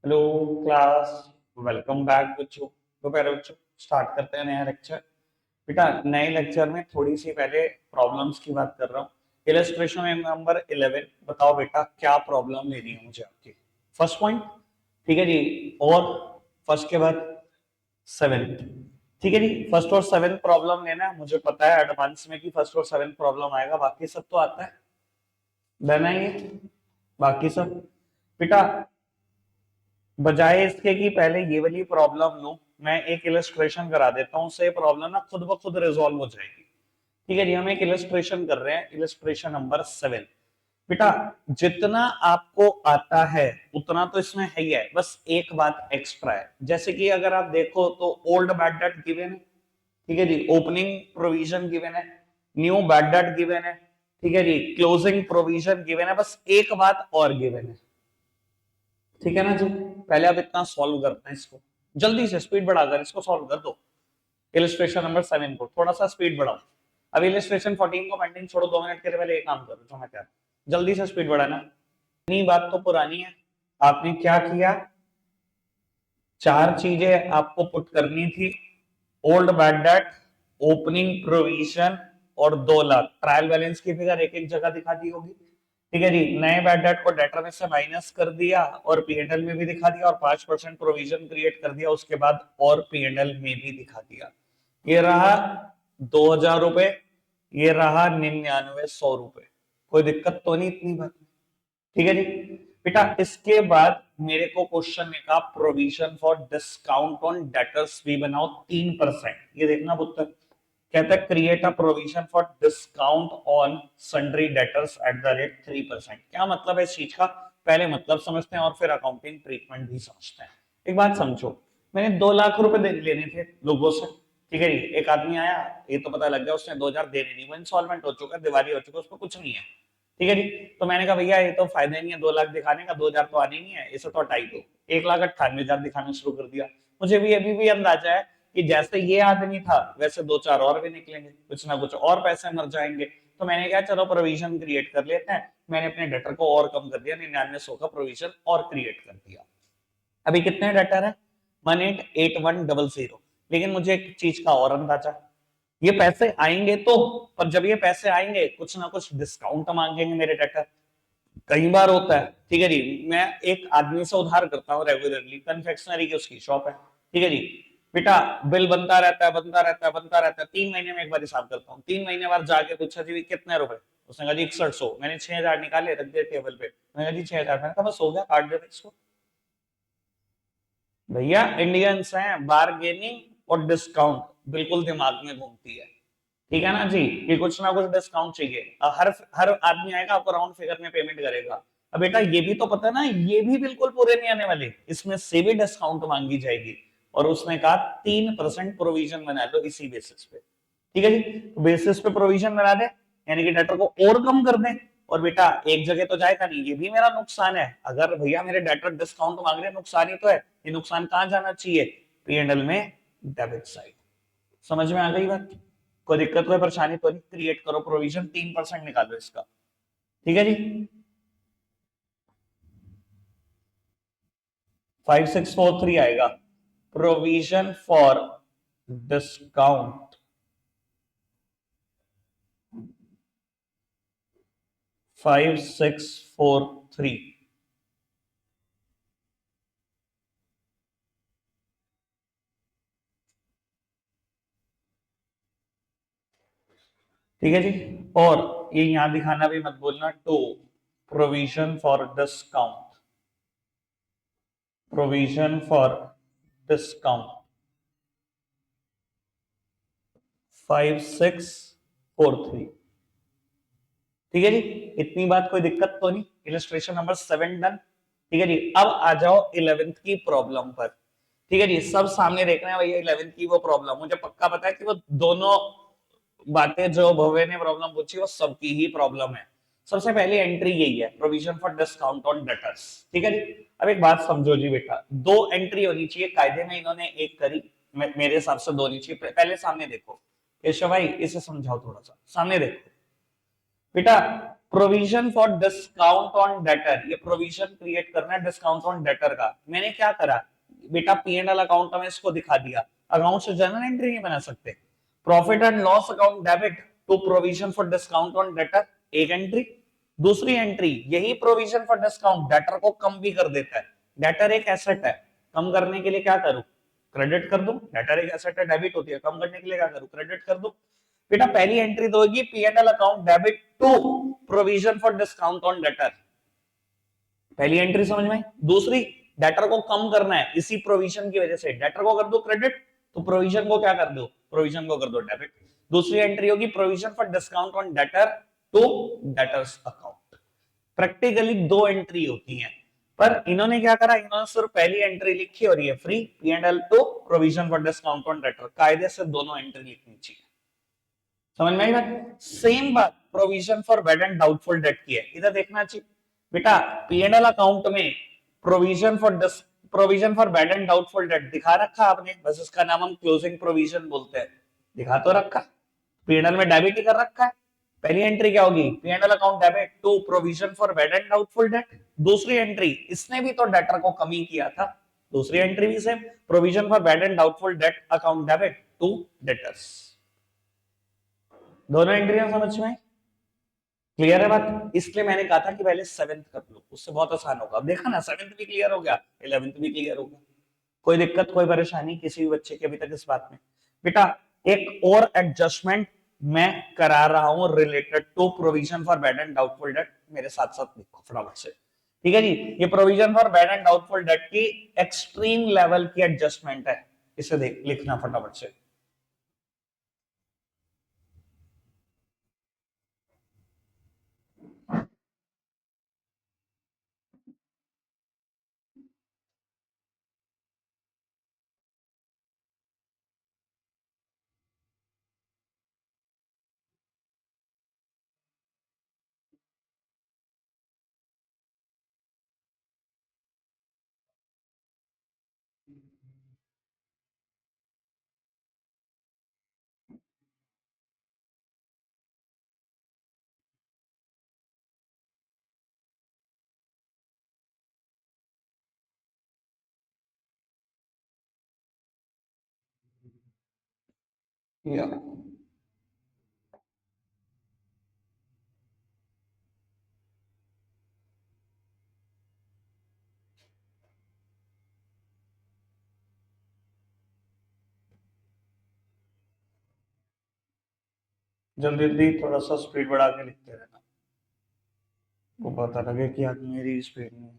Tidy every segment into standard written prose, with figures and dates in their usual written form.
Hello class, welcome back बच्चों। तो पहले बच्चों स्टार्ट करते हैं नया लेक्चर। बेटा नए लेक्चर में थोड़ी सी पहले प्रॉब्लम्स की बात कर रहा हूँ। इलस्ट्रेशन नंबर 11, बताओ बेटा क्या प्रॉब्लम लेनी है मुझे आपकी। फर्स्ट पॉइंट, ठीक है जी। और फर्स्ट के बाद सेवेंथ, ठीक है जी। फर्स्ट और सेवेंथ प्रॉब्लम लेना है, मुझे पता है एडवांस में कि फर्स्ट और सेवेंथ प्रॉब्लम आएगा, बाकी सब तो आता है। डन है ये बाकी सब। बेटा बजाय इसके कि पहले ये वाली प्रॉब्लम लो, मैं एक इलस्ट्रेशन करा देता हूँ, उससे प्रॉब्लम ना खुद ब खुद रिजॉल्व हो जाएगी। ठीक है जी, हम एक इलस्ट्रेशन कर रहे हैं, इलस्ट्रेशन नंबर 7। बेटा जितना आपको आता है उतना तो इसमें है ही है, बस एक बात एक्स्ट्रा है। जैसे कि अगर आप देखो तो ओल्ड बैड डेट गिवन है, ठीक है जी। ओपनिंग प्रोविजन गिवन है, न्यू बैड डेट गिवन है, ठीक है जी। क्लोजिंग प्रोविजन गिवन है, बस एक बात और गिवन है, ठीक है ना जी। पहले आप इतना सॉल्व करते हैं इसको, जल्दी से स्पीड बढ़ाकर इसको सॉल्व कर दो। इलस्ट्रेशन नंबर 7 को थोड़ा सा स्पीड बढ़ाओ। अब इलस्ट्रेशन 14 को पेंडिंग छोड़ो, 2 मिनट के लिए पहले एक काम करो जो मैं कह रहा हूं, जल्दी से स्पीड बढ़ाना। इतनी बात तो पुरानी है। आपने क्या किया, चार चीजें आपको पुट करनी थी। Old bad date, opening provision और 2 लाख। ट्रायल बैलेंस की फिगर एक एक जगह दिखा दी होगी, ठीक है जी। नए बैड डेट को डेटर में से माइनस कर दिया और पीएनएल में भी दिखा दिया, और 5% प्रोविजन क्रिएट कर दिया उसके बाद, और पीएनएल में भी दिखा दिया। ये रहा 2,000 रुपए, ये रहा 99,100 रुपए। कोई दिक्कत तो नहीं इतनी बात, ठीक है जी। बेटा इसके बाद मेरे को क्वेश्चन में कहा provision for discount on debtors भी बनाओ 3%। ये देखना पुत्र, कहता है create a provision for discount on sundry debtors at the rate 3%। क्या मतलब है इस चीज का, पहले मतलब समझते हैं और फिर अकाउंटिंग ट्रीटमेंट भी समझते हैं। एक बात समझो, मैंने 2 लाख रुपए लेने थे लोगों से, ठीक है जी। एक आदमी आया, ये तो पता लग गया उसने 2,000 देने नहीं, वो इंस्टॉलमेंट हो चुका, दिवाली हो चुका, उसको कुछ नहीं है, ठीक है जी। तो मैंने कहा भैया ये तो फायदा नहीं है 2 लाख दिखाने का, 2,000 तो आने नहीं है, इसे तो हटाई दो। 1,98,000 दिखाना शुरू कर दिया। मुझे भी अभी भी अंदाजा है कि जैसे ये आदमी था वैसे दो चार और भी निकलेंगे, कुछ ना कुछ और पैसे मर जाएंगे। तो मैंने कहा चलो प्रोविजन क्रिएट कर लेते हैं। मैंने अपने डेटर को और कम कर दिया, 99,100 का प्रोविजन और क्रिएट कर दिया। अभी कितने डेटर है, 188100। लेकिन मुझे एक चीज का और अंदाजा, ये पैसे आएंगे तो, पर जब ये पैसे आएंगे कुछ ना कुछ डिस्काउंट मांगेंगे मेरे डेटर। कई बार होता है, ठीक है जी। मैं एक आदमी से उधार करता हूँ रेगुलरली, कन्फेक्शनरी की उसकी शॉप है, ठीक है जी। बेटा बिल बनता रहता है, बनता रहता है, बनता रहता है, 3 महीने में एक बार हिसाब करता हूँ। 3 महीने बाद जाके पूछा जी कितने रुपए, उसने कहा जी 6100। मैंने 6,000 निकाले, रख दिए टेबल पे। मैंने कहा जी 6,000, मैंने कहा बस हो गया, काट दे इसको। भैया इंडियंस हैं, बार्गेनिंग और डिस्काउंट बिल्कुल दिमाग में घूमती है, ठीक है ना जी। कि कुछ ना कुछ डिस्काउंट चाहिए, हर हर आदमी आएगा आपको राउंड फिगर में पेमेंट करेगा। अब बेटा ये भी तो पता है ना, ये भी बिल्कुल पूरे नहीं आने वाले, इसमें से भी डिस्काउंट मांगी जाएगी। और उसने कहा 3% प्रोविजन बना लो इसी बेसिस पे, ठीक है जी। तो बेसिस पे प्रोविजन बना दे, यानी कि डेटर को और कम कर दे। और बेटा एक जगह तो जाएगा नहीं, ये भी मेरा नुकसान है। अगर भैया मेरे डेटर डिस्काउंट मांग रहे, नुकसान ही तो है। ये नुकसान कहां जाना चाहिए, पीएनएल में, डेबिट साइड। समझ में आ गई बात, कोई दिक्कत कोई परेशानी तो नहीं। क्रिएट करो प्रोविजन, 3% निकालो इसका, ठीक है जी। 5643 आएगा, प्रोविजन फॉर डिस्काउंट 5643। ठीक है जी। और ये यहां दिखाना भी मत बोलना, to provision for discount, provision for discount 5643, ठीक है जी। इतनी बात कोई दिक्कत तो नहीं, इलस्ट्रेशन नंबर 7 डन, ठीक है जी। अब आ जाओ 11th की प्रॉब्लम पर, ठीक है जी। सब सामने देख रहे हैं भैया 11th की वो प्रॉब्लम, मुझे पक्का पता है कि वो दोनों बातें जो भव्य ने प्रॉब्लम पूछी वो सबकी ही प्रॉब्लम है। सबसे पहली एंट्री यही है, provision for discount on debtors, ठीक है जी। अब एक बात समझो जी बेटा, दो एंट्री होनी चाहिए, कायदे में इन्होंने एक करी, मेरे हिसाब से दो होनी चाहिए। पहले सामने देखो केशव भाई, इसे समझाओ थोड़ा सा, सामने देखो। बेटा provision for discount on debtor, ये प्रोविजन क्रिएट करना है डिस्काउंट ऑन डेटर का। मैंने क्या करा बेटा, पी एंड एल अकाउंट में इसको दिखा दिया, अकाउंट से जर्नल एंट्री नहीं बना सकते। Profit and loss account debit to provision for discount on debtor, एक एंट्री। दूसरी एंट्री, यही प्रोविजन फॉर डिस्काउंट डेटर को कम भी कर देता है। डेटर एक एसेट है, कम करने के लिए क्या करूं, क्रेडिट कर दूं। डेटर एक एसेट है, डेबिट होती है, कम करने के लिए क्या करूं, क्रेडिट कर दूं। बेटा पहली एंट्री तो होगी P and L account debit to provision for discount on debtor, पहली एंट्री समझ में। दूसरी, डेटर को कम करना है, इसी प्रोविजन की वजह से डेटर को कर दो क्रेडिट, तो प्रोविजन को क्या कर दो, प्रोविजन को कर दो डेबिट। दूसरी एंट्री होगी provision for discount on debtor to debtors account. Practically दो एंट्री होती हैं, पर इन्होंने क्या करा, इन्होंने सिर्फ पहली एंट्री लिखी और ये free, P and L two provision for discount on debtor. कायदे से दोनों एंट्री लिखनी चाहिए, समझ में आई बात। सेम बात provision for bad and doubtful date की है, इधर देखना चाहिए बेटा। पी एंड एल अकाउंट में provision for bad and doubtful date दिखा रखा आपने, बस इसका नाम हम क्लोजिंग प्रोविजन बोलते हैं, दिखा तो रखा। पी एंड एल में डेबिट ही कर रखा है। पहली एंट्री क्या होगी, P and L account debit to provision for bad and doubtful debt. दूसरी एंट्री, इसने भी तो डेटर को कमी किया था, दूसरी एंट्री भी same, provision for bad and doubtful debt account debit to debtors. दोनों एंट्रियां समझ में, क्लियर है बात। इसलिए मैंने कहा था कि पहले सेवेंथ कर लो, उससे बहुत आसान होगा। अब देखा ना, सेवेंथ भी क्लियर हो गया, 11th भी क्लियर हो गया। कोई दिक्कत कोई परेशानी किसी भी बच्चे के अभी तक इस बात में। बेटा एक और एडजस्टमेंट मैं करा रहा हूं related to provision for bad and doubtful debt, मेरे साथ साथ लिखो फटाफट से, ठीक है जी। ये provision for bad and doubtful date की एक्सट्रीम लेवल की एडजस्टमेंट है, इसे देख लिखना फटाफट से। या जल्दी जल्दी थोड़ा सा स्पीड बढ़ा के लिखते रहना, वो पता लगे कि आज मेरी स्पीड में।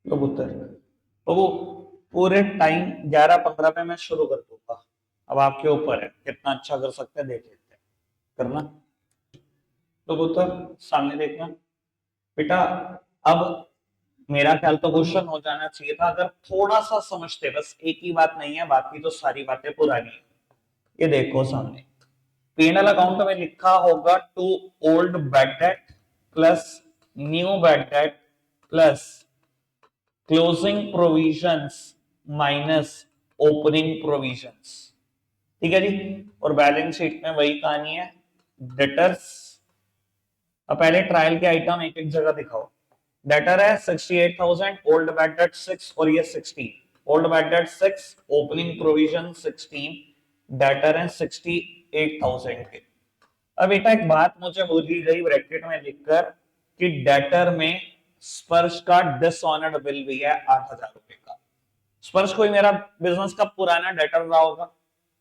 कबूतर, तो वो पूरे टाइम 11:15 पे मैं शुरू कर दूंगा। अब आपके ऊपर है कितना अच्छा कर सकते हैं, देख लेते हैं, करना। कबूतर सामने देखना बेटा। अब मेरा ख्याल तो क्वेश्चन हो जाना चाहिए था अगर थोड़ा सा समझते, बस एक ही बात नहीं है, बाकी तो सारी बातें पुरानी है। ये देखो सामने पीएनएल अकाउंट में लिखा होगा to old bad debt plus new bad debt plus closing provisions minus opening provisions, ठीक है जी। और बैलेंस शीट में वही कहानी है, डेटर्स। अब पहले ट्रायल के आइटम एक एक जगह दिखाओ। डेटर है 68,000, ओल्ड बैड डेट 6 और ये 16, old bad date 6, opening provision 16, debtor है 68,000 के। अब बेटा एक बात मुझे भूली गई ब्रैकेट में लिखकर कि डेटर में स्पर्श का डिसऑनर्ड बिल भी है 8,000 रुपए का। स्पर्श कोई मेरा बिजनेस का पुराना डेटर रहा होगा,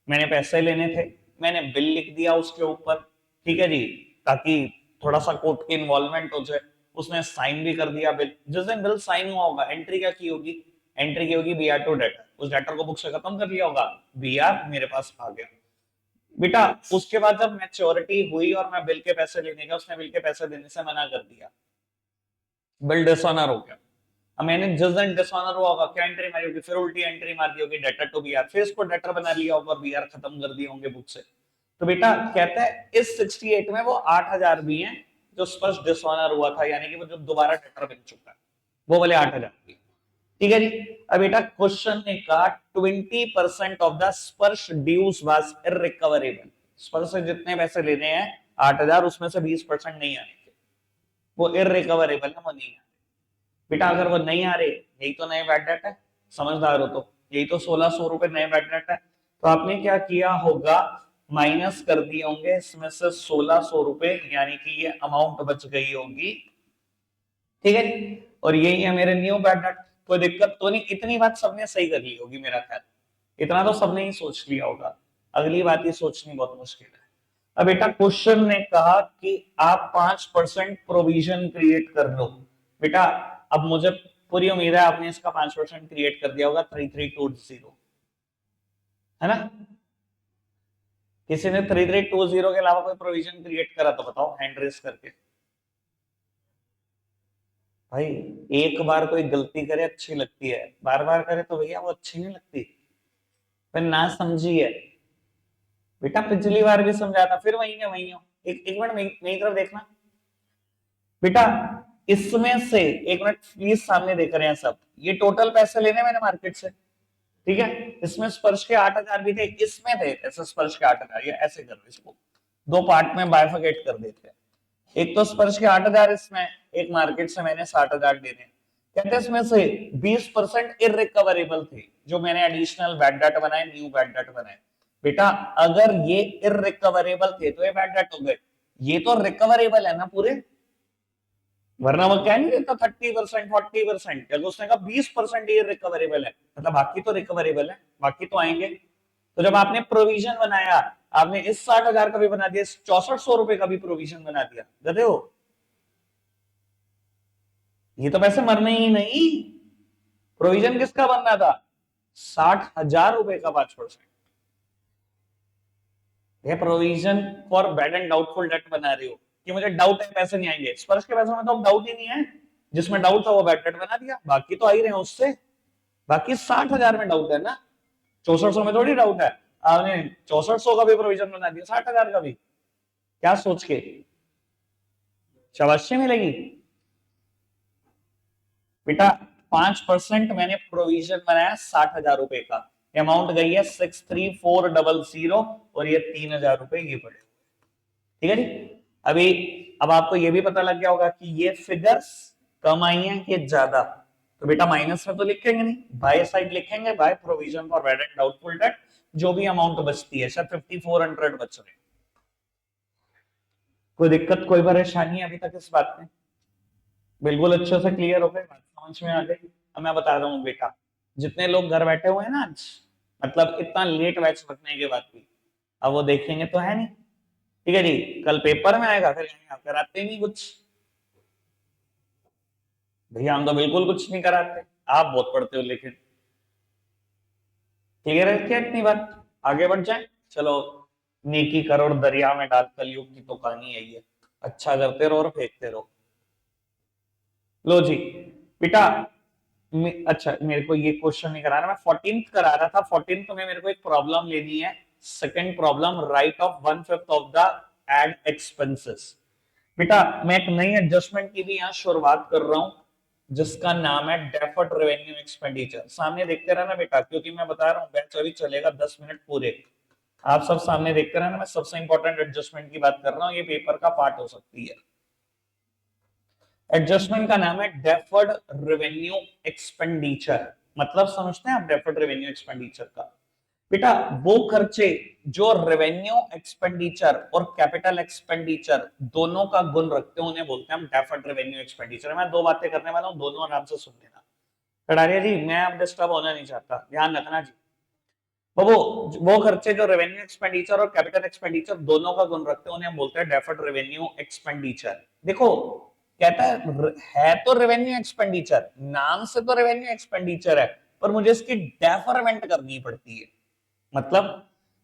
मैंने पैसे लेने थे, मैंने बिल लिख दिया उसके ऊपर, ठीक है जी, ताकि थोड़ा सा कोर्ट की इन्वॉल्वमेंट हो जाए। उसने साइन भी कर दिया बिल। जिस दिन बिल साइन हुआ होगा, एंट्री क्या की होगी? एंट्री की होगी बीआर टू डेटर। उस डेटर को बुक से खत्म कर लिया होगा, बीआर मेरे पास आ गया बेटा। उसके बाद जब मैच्योरिटी हुई और मैं बिल के पैसे लेने का, उसने बिल के पैसे देने से मना कर दिया, बिल डिसऑनर हो गया। अब मैंने जिस दिन डिसऑनर हुआ होगा, क्या एंट्री मारी होगी? फिर उल्टी एंट्री मार दी होगी, डेटर टू बीआर, फिर इसको डेटर बना लिया होगा और बीआर खत्म कर दिए होंगे बुक से। तो बेटा कहता है इस 68 में वो 8000 भी हैं जो स्पष्ट डिसऑनर हुआ था, यानी कि वो जो दोबारा डेटर बन चुका है, वो वाले 8000 भी। ठीक है जी। अब बेटा क्वेश्चन ने कहा 20% ऑफ द स्पर्श ड्यूज वाज इररिकवरेबल। स्पर्श से जितने पैसे लेने हैं 8000, उसमें से 20% नहीं आने के, वो इररिकवरेबल है, वो नहीं आने। बेटा अगर वो नहीं आ रहे, यही तो नए बैड डेट है, समझदार हो तो, यही तो 1600 रुपए नए बैड डेट है। तो आपने क्या किया होगा, माइनस कर दिए होंगे इसमें से 1600 रुपए, यानी कि ये अमाउंट बच गई होगी। ठीक है जी। और यही है मेरे न्यू बैड डेट। कोई दिक्कत तो नहीं? इतनी बात सबने सही कर ली होगी मेरा ख्याल, इतना तो सबने ही सोच लिया होगा। अगली बात ही सोचनी बहुत मुश्किल है। अब बेटा क्वेश्चन ने कहा कि आप 5% प्रोविजन क्रिएट कर लो। बेटा अब मुझे पूरी उम्मीद है आपने इसका 5% क्रिएट कर दिया होगा, 3320, है ना? किसी ने 3320 के अलावा कोई प्रोविजन क्रिएट करा तो बताओ हैंड रेस करके। भाई एक बार कोई गलती करे अच्छी लगती है, बार बार करे तो भैया वो अच्छी नहीं लगती, फिर ना समझी है। बेटा पिछली बार भी समझाया था, फिर वही है वही हो। एक मिनट मेरी तरफ देखना बेटा। इसमें से एक मिनट प्लीज सामने देख रहे हैं सब, ये टोटल पैसे लेने मैंने मार्केट से, ठीक है? इसमें स्पर्श के 8000 भी थे, इसमें थे ऐसे स्पर्श के 8000, ये ऐसे कर रहे इसको दो पार्ट में बाइफरकेट कर देते हैं। एक तो स्पर्श के 8000 इसमें, एक मार्केट से मैंने 60,000 देने। कहते हैं इसमें से 20% इररिकवरेबल थे, जो मैंने एडिशनल बैड डेट बनाए, न्यू बैड डेट बनाए। बेटा अगर ये इररिकवरेबल थे तो ये बैड डेट हो गए, ये तो रिकवरेबल है ना पूरे, वरना वो क्या नहीं देता 30% 40%, जब उसने कहा 20% ये रिकवरेबल है, मतलब बाकी तो रिकवरेबल है, बाकी तो आएंगे। तो जब आपने प्रोविजन बनाया, आपने इस 60,000 का भी बना दिया, इस 6400 रुपए का भी प्रोविजन बना दिया, गधे हो। ये तो पैसे मरने ही नहीं। प्रोविजन किसका बनना था? 60,000 रुपए का 5%। ये provision for bad and doubtful date बना रहे हो कि मुझे डाउट है पैसे नहीं आएंगे। स्पर्श के पैसों में तो डाउट ही नहीं है, जिसमें डाउट था वो बैड डेट बना दिया, बाकी तो आ ही रहे हैं उससे। बाकी 60,000 में डाउट है ना, 6400 में थोड़ी डाउट है। आपने 6400 का भी प्रोविजन बना दिया, 60,000 का भी, क्या सोच के? शाबाशी मिलेगी बेटा। 5% मैंने प्रोविजन बनाया 60,000 रुपए का, अमाउंट गई है 63400, और ये 3,000 रुपए ये पड़े। ठीक है जी। अभी अब आपको ये भी पता लग गया होगा कि ये फिगर्स कम आई हैं कि ज्यादा। तो बेटा माइनस में तो लिखेंगे नहीं, बाय साइड लिखेंगे, by provision for bad and doubtful date, जो भी अमाउंट बचती है, शायद 5400 बच रहे। कोई दिक्कत कोई परेशानी अभी तक इस बात में? बिल्कुल अच्छे से क्लियर हो गई बात, समझ में आ गई? अब मैं बता रहा हूँ बेटा, जितने लोग घर बैठे हुए हैं ना आज, मतलब इतना लेट बैच रखने के बाद भी, अब वो देखेंगे तो है नहीं। ठीक है जी, कल पेपर में आएगा, फिर आप कराते नहीं कुछ। भैया हम तो बिल्कुल कुछ नहीं कराते, आप बहुत पढ़ते हो लेकिन। क्लियर है क्या इतनी बात? आगे बढ़ जाए, चलो। नेकी करोड़ दरिया में डाल, कलयुग की तो कहानी है ये। अच्छा करते रहो और फेंकते रहो। लो जी बेटा, अच्छा मेरे को ये क्वेश्चन नहीं करा रहा, मैं 14th करा रहा था। 14th में मेरे को एक प्रॉब्लम लेनी है, second problem, write off 1/5 of the ad expenses. बेटा मैं एक नई एडजस्टमेंट की भी यहाँ शुरुआत कर रहा हूं, जिसका नाम है डेफर्ड रेवेन्यू एक्सपेंडिचर। सामने देखते रहना बेटा, क्योंकि मैं बता रहा हूँ बैच अभी चलेगा 10 मिनट पूरे। आप सब सामने देखते रहना, मैं सबसे इंपॉर्टेंट एडजस्टमेंट की बात कर रहा हूँ, ये पेपर का पार्ट हो सकती है। एडजस्टमेंट का नाम है डेफर्ड रेवेन्यू एक्सपेंडिचर। मतलब समझते हैं आप डेफर्ड रेवेन्यू एक्सपेंडिचर का? बेटा वो खर्चे जो रेवेन्यू एक्सपेंडिचर और कैपिटल एक्सपेंडिचर दोनों का गुण रखते हैं, उन्हें बोलते हैं हम डेफर्ड रेवेन्यू एक्सपेंडिचर। मैं दो बातें करने वाला हूं, दोनों आराम से सुन लेना। कटारिया जी मैं अब डिस्टर्ब होना नहीं चाहता, ध्यान रखना जी। वो खर्चे जो रेवेन्यू एक्सपेंडिचर और कैपिटल एक्सपेंडिचर दोनों का गुण रखते हैं उन्हें हम बोलते हैं डेफर्ड रेवेन्यू एक्सपेंडिचर। देखो कहता है तो रेवेन्यू एक्सपेंडिचर, नाम से तो रेवेन्यू एक्सपेंडिचर है, पर मुझे इसकी डेफरमेंट करनी पड़ती है। मतलब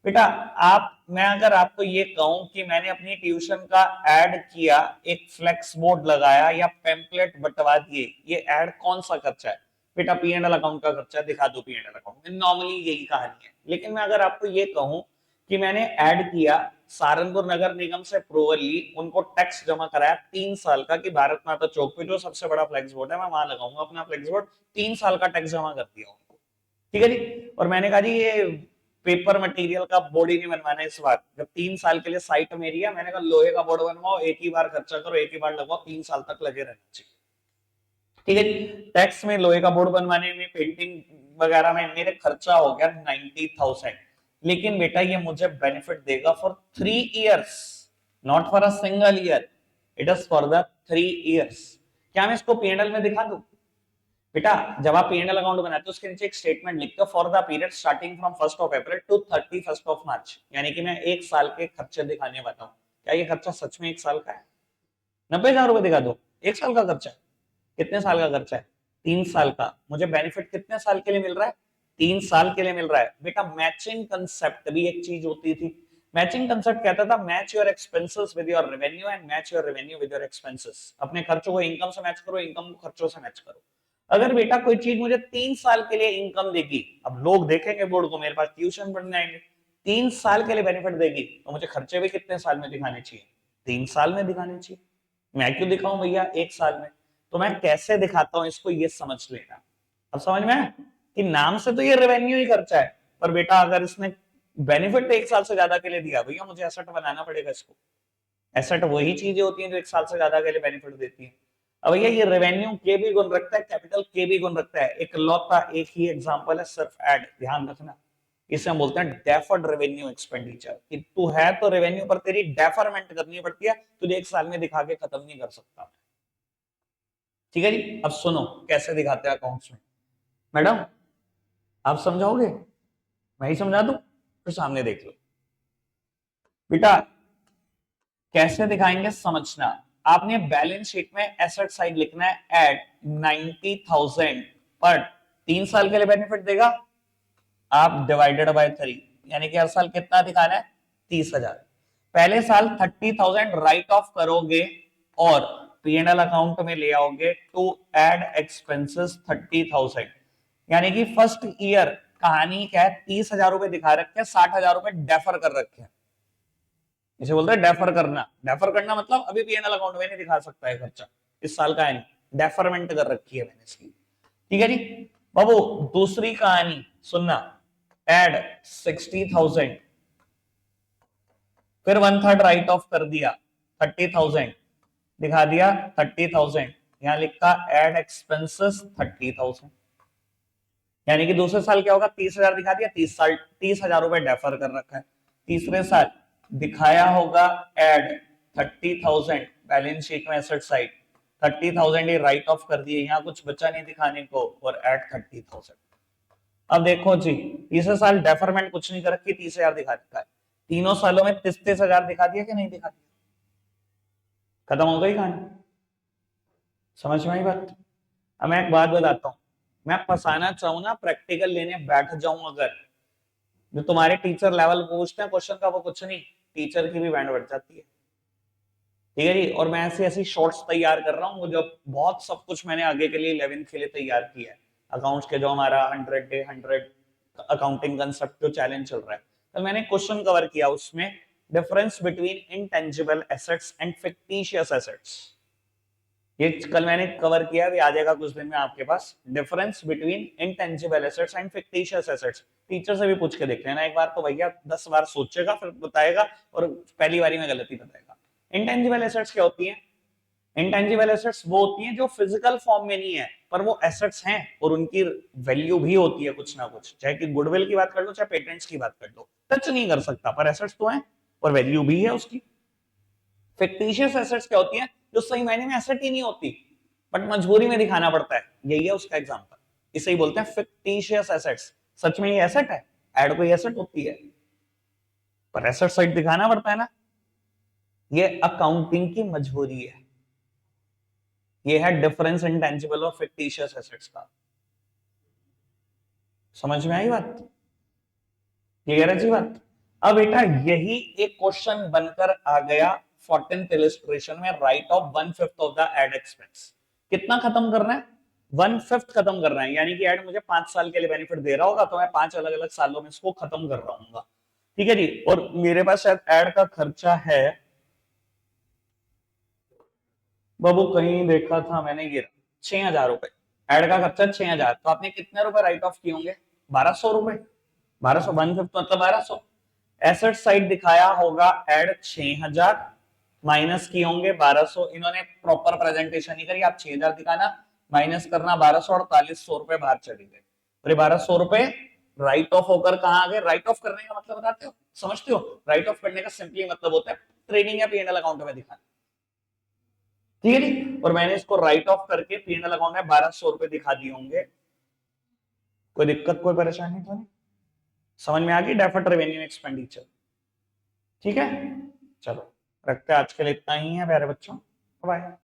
बेटा आप, मैं अगर आपको ये कहूं कि मैंने अपनी ट्यूशन का ऐड किया, एक फ्लेक्स बोर्ड लगाया या पैम्पलेट बंटवा दिए, ये ऐड कौन सा खर्चा है? बेटा पी एंड एल अकाउंट का खर्चा, दिखा दो पी एंड एल अकाउंट में, नॉर्मली यही कहानी है। लेकिन मैं अगर आपको ये कहूं कि मैंने ऐड किया, सहारनपुर नगर निगम से अप्रूवल ली, उनको टैक्स जमा कराया 3 साल का कि भारत माता चौक पे जो सबसे बड़ा फ्लेक्स बोर्ड है मैं वहां लगाऊंगा अपना फ्लेक्स बोर्ड, 3 साल का टैक्स जमा कर दिया उनको, ठीक है जी। और मैंने कहा जी ये पेपर मटेरियल का बोर्ड ही नहीं बनवाना है इस बार, जब 3 साल के लिए साइट मेरी है, मैंने कहा लोहे का बोर्ड बनवाओ, एक ही बार खर्चा करो, एक ही बार लगवाओ, 3 साल तक लगे रहना चाहिए, ठीक है। टैक्स में लोहे का बोर्ड बनवाने में, पेंटिंग वगैरह में मेरे खर्चा हो गया 90,000। लेकिन बेटा ये मुझे बेनिफिट देगा for 3 years, not for a single year, it is for the 3 years. क्या मैं इसको पीएनएल में दिखा दूं? बेटा जब आप पीएनएल अकाउंट बनाते हो उसके नीचे एक स्टेटमेंट लिखते हो for the period starting from 1 April to 31 March, यानी कि मैं 1 साल के खर्चे दिखाने वाला हूँ। क्या ये खर्चा सच में 1 साल का है? 90,000 रुपए दिखा दो, 1 साल का खर्चा है। कितने साल का खर्चा है? 3 साल का। मुझे बेनिफिट कितने साल के लिए मिल रहा है? 3 साल के लिए मिल रहा है। बेटा मैचिंग कंसेप्ट भी एक चीज होती थी। मैचिंग कंसेप्ट कहता था match your expenses with your revenue and match your revenue with your expenses. अपने खर्चों को इनकम से मैच करो, इनकम को खर्चों से मैच करो। अगर बेटा कोई चीज मुझे 3 साल के लिए इनकम देगी, अब लोग देखेंगे बोर्ड को, मेरे पास ट्यूशन पढ़ने आएंगे, 3 साल के लिए बेनिफिट देगी, तो मुझे खर्चे भी कितने साल में दिखाने चाहिए? 3 साल में दिखाने चाहिए। मैं क्यों दिखाऊं भैया 1 साल में? तो मैं कैसे दिखाता हूं इसको ये समझ लेना। अब समझ में आया कि नाम से तो ये रेवेन्यू ही खर्चा है, पर बेटा अगर इसने बेनिफिट 1 साल से ज्यादा के लिए दिया, भैया मुझे एसेट बनाना पड़ेगा इसको। एसेट वही चीजें होती हैं जो 1 साल से ज्यादा के लिए बेनिफिट देती है। अब भैया ये रेवेन्यू के भी गुण रखता है, कैपिटल के भी गुण रखता है। एक लौता एक ही एग्जांपल है सिर्फ ऐड, ध्यान रखना। इसे हम बोलते हैं डेफर्ड रेवेन्यू एक्सपेंडिचर, कि तू है तो रेवेन्यू पर तेरी डेफरमेंट करनी पड़ती है, तुझे 1 साल में दिखा के खत्म नहीं कर सकता। ठीक है जी। अब सुनो कैसे दिखाते हैं अकाउंट्स में। मैडम आप समझाओगे, मैं ही समझा दूं? फिर सामने देख लो बेटा कैसे दिखाएंगे समझना। आपने बैलेंस शीट में एसेट साइड लिखना है एट 90,000 पर 3 साल के लिए बेनिफिट देगा, आप डिवाइडेड बाय 3, यानी कि हर साल कितना दिखाना है? 30,000। पहले साल 30,000 राइट ऑफ करोगे और पीएनएल अकाउंट में ले आओगे टू एड एक्सपेंसेस 30,000, यानी कि फर्स्ट ईयर कहानी क्या है, 30,000 रुपए दिखा रखे हैं, 60,000 रुपए डेफर कर रखे हैं। इसे बोलते हैं डेफर करना। डेफर करना मतलब अभी पीएनएल अकाउंट में नहीं दिखा सकता है खर्चा, इस साल का है नहीं, डेफरमेंट कर रखी है मैंने इसकी। ठीक है जी बाबू। दूसरी कहानी सुनना, एड 60,000, फिर 1/3 राइट ऑफ कर दिया, 30,000 दिखा दिया, 30,000 यहां लिखा एड एक्सपेंसेस 30,000, यानी कि दूसरे साल क्या होगा, 30,000 दिखा दिया, 30,000 रुपए डेफर कर रखा है। तीसरे साल दिखाया होगा एड 30,000 बैलेंस शीट में एसेट साइड, 30,000 ये राइट ऑफ कर दिए, यहाँ कुछ बचा नहीं दिखाने को, और एड 30,000। अब देखो जी तीसरे साल डेफरमेंट कुछ नहीं कर रखी, 30,000 दिखा दिया है, तीनों सालों में 33,000 दिखा दिया कि नहीं दिखा दिया? खत्म हो गई कहानी। समझ में आई बात? अब मैं एक बात बताता हूँ, मैं फंसाना चाहूँ ना, प्रैक्टिकल लेने बैठ जाऊं अगर, जो तुम्हारे टीचर लेवल पूछते हैं क्वेश्चन का वो कुछ नहीं, टीचर की भी बैंड बढ़ जाती है। ठीक है जी। और मैं ऐसी ऐसी शॉर्ट्स तैयार कर रहा हूँ, मुझे बहुत सब कुछ मैंने आगे के लिए 11th के लिए तैयार किया है। अकाउंट्स के जो हमारा 100 डे 100 अकाउंटिंग कंसेप्ट जो चैलेंज चल रहा है, कल मैंने क्वेश्चन कवर किया उसमें, difference between intangible assets and fictitious assets. ये कल मैंने कवर किया, भी आ जाएगा कुछ दिन में आपके पास, difference between intangible assets and fictitious assets. Teacher से भी पूछ के देख लेना एक बार, तो भैया 10 बार सोचेगा फिर बताएगा, और पहली बारी में गलती बताएगा। इंटेंजिबल एसेट्स क्या होती है? इंटेंजिबल एसेट्स वो होती हैं जो फिजिकल फॉर्म में नहीं है, पर वो एसेट्स हैं और उनकी वैल्यू भी होती है कुछ ना कुछ, चाहे कि गुडविल की बात कर लो चाहे पेटेंट्स की बात कर लो, टच नहीं कर सकता पर एसेट्स तो हैं और वैल्यू भी है उसकी। फिक्टिशियस एसेट्स क्या होती हैं? जो सही मायने में एसेट ही नहीं होती, बट मजबूरी में दिखाना पड़ता है, यही है उसका एग्जांपल। इसे ही बोलते हैं फिक्टिशियस एसेट्स। सच में ये एसेट है? ऐड कोई एसेट होती है? पर एसेट साइड दिखाना पड़ता है ना, ये अकाउंटिंग की मजबूरी है। ये है डिफरेंस इन टेंजिबल और फिक्टिशियस एसेट्स का। समझ में आई बात? क्लियर है जी बात? अब बेटा यही एक क्वेश्चन बनकर आ गया 14th इलस्ट्रेशन में, write off 1/5 of the ad expense. कितना खत्म करना है? 1/5 खत्म करना है, यानी कि एड मुझे 5 साल के लिए बेनिफिट दे रहा होगा, तो मैं 5 अलग अलग सालों में इसको खत्म कर रहा हूँ। ठीक है जी। और मेरे पास शायद एड का खर्चा है, बाबू कहीं देखा था मैंने, ये 6,000 रुपए एड का खर्चा, 6,000। तो आपने कितने रुपए राइट ऑफ किए होंगे? 1,200 रुपए। 1200, 1/5 मतलब 1200। एसेट साइड दिखाया होगा एड 6,000, माइनस किए होंगे 1200। इन्होंने प्रॉपर प्रेजेंटेशन नहीं करी, आप 6,000 दिखाना, माइनस करना 1200, 4800 रुपए बाहर चली गए। और ये 1200 रुपए राइट ऑफ होकर कहां आ गए? राइट ऑफ करने का मतलब बताते हो, समझते हो? राइट ऑफ करने का सिंपली मतलब होता है ट्रेडिंग या पीएनएल अकाउंट में दिखाना। ठीक है जी। और मैंने इसको राइट ऑफ करके पीएनएल अकाउंट में 1,200 रुपए दिखा दिए होंगे। कोई दिक्कत, कोई परेशानी तो नहीं? समझ में आ गई डेफर्ड रेवेन्यू एक्सपेंडिचर? ठीक है, चलो रखते हैं, आज के लिए इतना ही है प्यारे बच्चों, बाय।